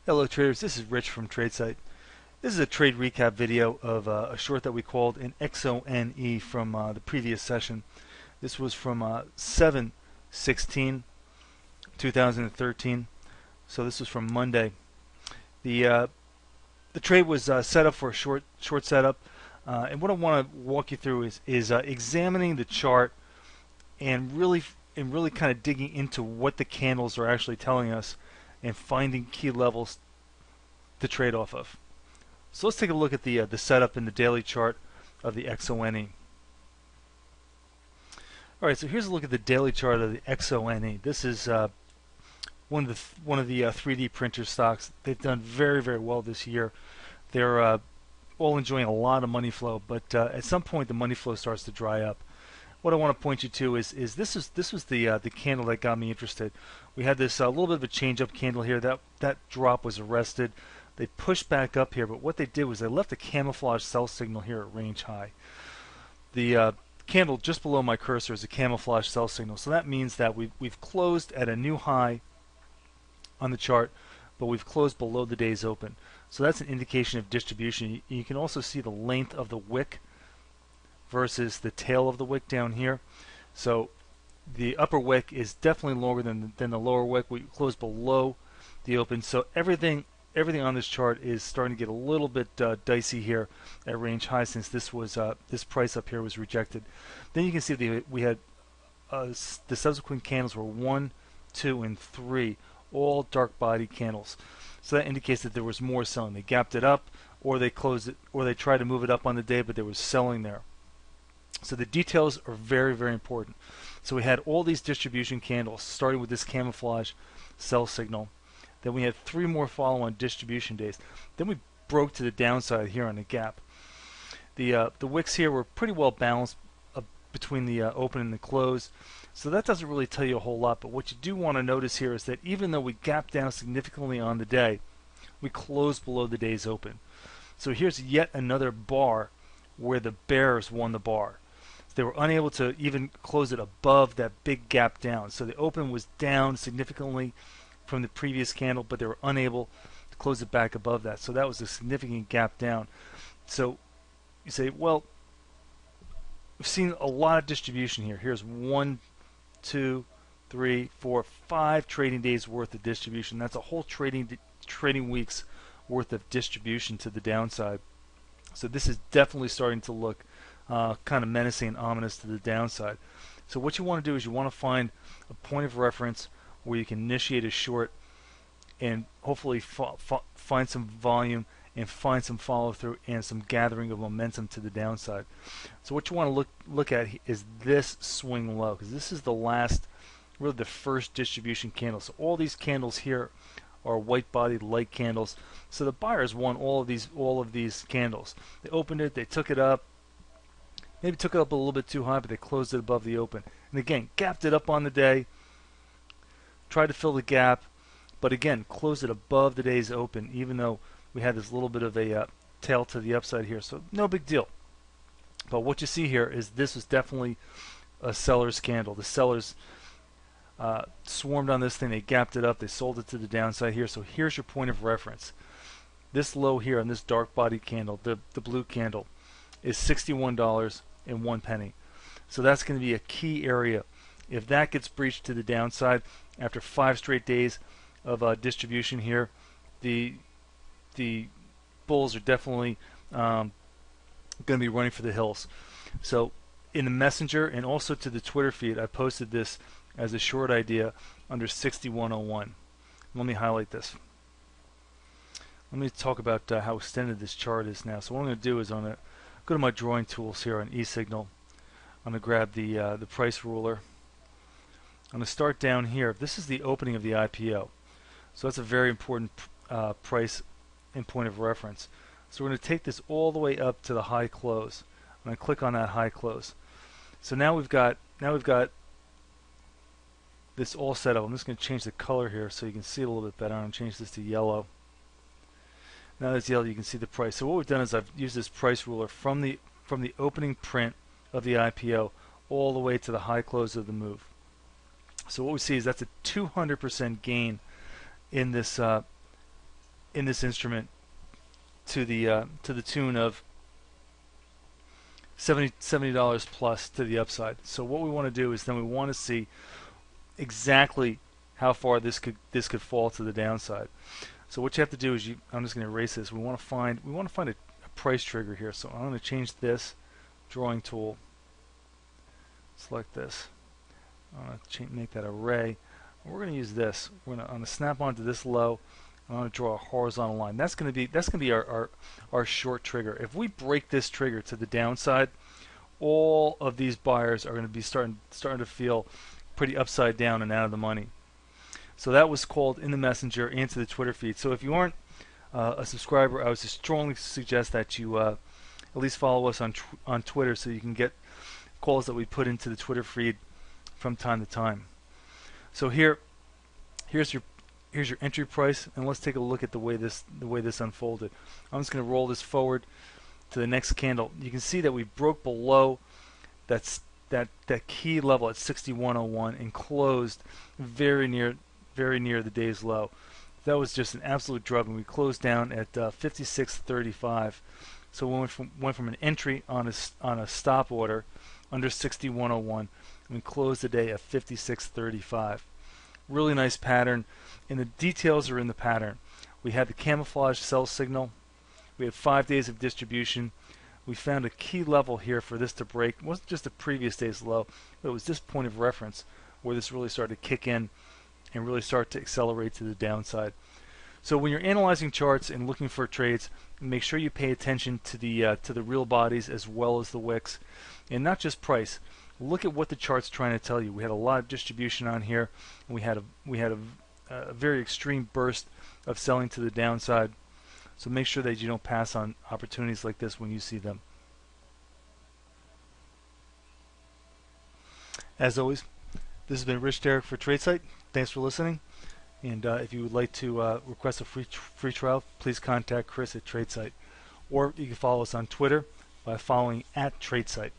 Hello traders, this is Rich from tradesight. This is a trade recap video of a short that we called an XONE from the previous session. This was from 7/16/2013. So this was from Monday. The trade was set up for a short setup, and what I want to walk you through is examining the chart and really kind of digging into what the candles are actually telling us and finding key levels to trade off of. So let's take a look at the setup in the daily chart of the XONE. All right, so here's a look at the daily chart of the XONE. This is one of the 3D printer stocks. They've done very well this year. They're all enjoying a lot of money flow, but at some point the money flow starts to dry up. What I want to point you to is this was the candle that got me interested. We had this little bit of a change up candle here. That drop was arrested. They pushed back up here, but what they did was they left a camouflage sell signal here at range high. The candle just below my cursor is a camouflage sell signal, so that means that we've closed at a new high on the chart, but we've closed below the day's open. So that's an indication of distribution. You can also see the length of the wick versus the tail of the wick down here. So the upper wick is definitely longer than the lower wick. We closed below the open, so everything on this chart is starting to get a little bit dicey here at range high, since this price up here was rejected. Then you can see we had the subsequent candles were 1, 2, and 3, all dark body candles. So that indicates that there was more selling. They gapped it up, or they closed it, or they tried to move it up on the day, but there was selling there. So the details are very important. So we had all these distribution candles, starting with this camouflage sell signal. Then we had 3 more follow-on distribution days. Then we broke to the downside here on the gap. The wicks here were pretty well balanced between the open and the close. So that doesn't really tell you a whole lot, but what you do want to notice here is that even though we gapped down significantly on the day, we closed below the day's open. So here's yet another bar where the bears won the bar. They were unable to even close it above that big gap down. So the open was down significantly from the previous candle, but they were unable to close it back above that. So that was a significant gap down. So you say, well, we've seen a lot of distribution here. Here's 1, 2, 3, 4, 5 trading days worth of distribution. That's a whole trading weeks worth of distribution to the downside. So this is definitely starting to look kind of menacing and ominous to the downside. So what you want to do is you want to find a point of reference where you can initiate a short and hopefully find some volume and find some follow through and some gathering of momentum to the downside. So what you want to look at is this swing low, because this is the last, really the first distribution candle. So all these candles here are white bodied light candles. So the buyers won all of these candles. They opened it, they took it up, maybe took it up a little bit too high, but they closed it above the open. And again, gapped it up on the day, tried to fill the gap, but again, closed it above the day's open, even though we had this little bit of a tail to the upside here. So no big deal. But what you see here is this was definitely a seller's candle. The sellers swarmed on this thing, they gapped it up, they sold it to the downside here. So here's your point of reference. This low here on this dark body candle, the blue candle, is $61.01. So that's going to be a key area. If that gets breached to the downside after 5 straight days of distribution here, the bulls are definitely going to be running for the hills. So in the messenger and also to the Twitter feed, I posted this as a short idea under 6101. Let me highlight this. Let me talk about how extended this chart is now. So what I'm going to do is I'm going to go to my drawing tools here on eSignal. I'm going to grab the price ruler. I'm going to start down here. This is the opening of the IPO. So that's a very important price and point of reference. So we're going to take this all the way up to the high close. I'm going to click on that high close. So now we've got this all set up. I'm just going to change the color here so you can see it a little bit better. I'm going to change this to yellow. Now that's yellow, you can see the price. So what we've done is I've used this price ruler from the opening print of the IPO all the way to the high close of the move. So what we see is that's a 200% gain in this in this instrument to the tune of $70 plus to the upside. So what we want to do is then we want to see exactly how far this could fall to the downside. So what you have to do is I'm just going to erase this. We want to find a price trigger here. So I'm going to change this drawing tool. Select this. I'm going to make that array. We're going to use this. I'm going to snap onto this low. I'm going to draw a horizontal line. That's going to be our short trigger. If we break this trigger to the downside, all of these buyers are going to be starting to feel pretty upside down and out of the money. So that was called in the messenger and to the Twitter feed. So if you aren't a subscriber, I would strongly suggest that you at least follow us on Twitter so you can get calls that we put into the Twitter feed from time to time. So here's your entry price, and let's take a look at the way this unfolded. I'm just going to roll this forward to the next candle. You can see that we broke below that key level at 61.01 and closed very near the day's low. That was just an absolute drug, and we closed down at 56.35. So we went from an entry on a stop order under 61.01, and we closed the day at 56.35. Really nice pattern, and the details are in the pattern. We had the camouflage sell signal. We had 5 days of distribution. We found a key level here for this to break. It wasn't just the previous day's low, but it was this point of reference where this really started to kick in and really start to accelerate to the downside. So when you're analyzing charts and looking for trades, make sure you pay attention to the real bodies as well as the wicks, and not just price. Look at what the chart's trying to tell you. We had a lot of distribution on here, and we had a very extreme burst of selling to the downside. So make sure that you don't pass on opportunities like this when you see them. As always, this has been Rich Derrick for tradesight. Thanks for listening. And if you would like to request a free trial, please contact Chris at tradesight. Or you can follow us on Twitter by following @tradesight.